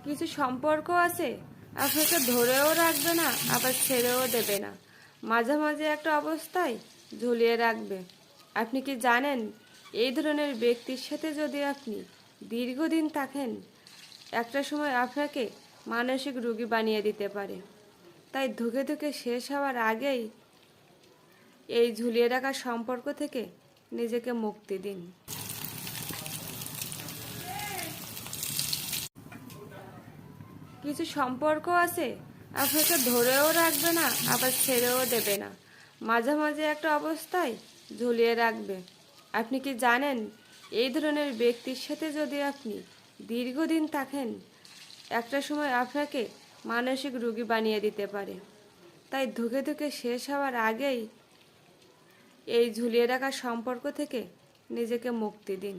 কিছু সম্পর্ক আছে আপনাকে ধরেও রাখবে না, আবার ছেড়েও দেবে না, মাঝামাঝি একটা অবস্থায় ঝুলিয়ে রাখবে। আপনি কি জানেন, এই ধরনের ব্যক্তির সাথে যদি আপনি দীর্ঘদিন থাকেন, একটা সময় আপনাকে মানসিক রোগী বানিয়ে দিতে পারে। তাই ধুকে ধুকে শেষ হওয়ার আগেই এই ঝুলিয়ে রাখা সম্পর্ক থেকে নিজেকে মুক্তি দিন। কিছু সম্পর্ক আছে আপনাকে ধরেও রাখবে না, আবার ছেড়েও দেবে না, মাঝামাঝি একটা অবস্থায় ঝুলিয়ে রাখবে। আপনি কি জানেন, এই ধরনের ব্যক্তির সাথে যদি আপনি দীর্ঘদিন থাকেন, একটা সময় আপনাকে মানসিক রোগী বানিয়ে দিতে পারে। তাই ধুকে ধুকে শেষ হওয়ার আগেই এই ঝুলিয়ে রাখা সম্পর্ক থেকে নিজেকে মুক্তি দিন।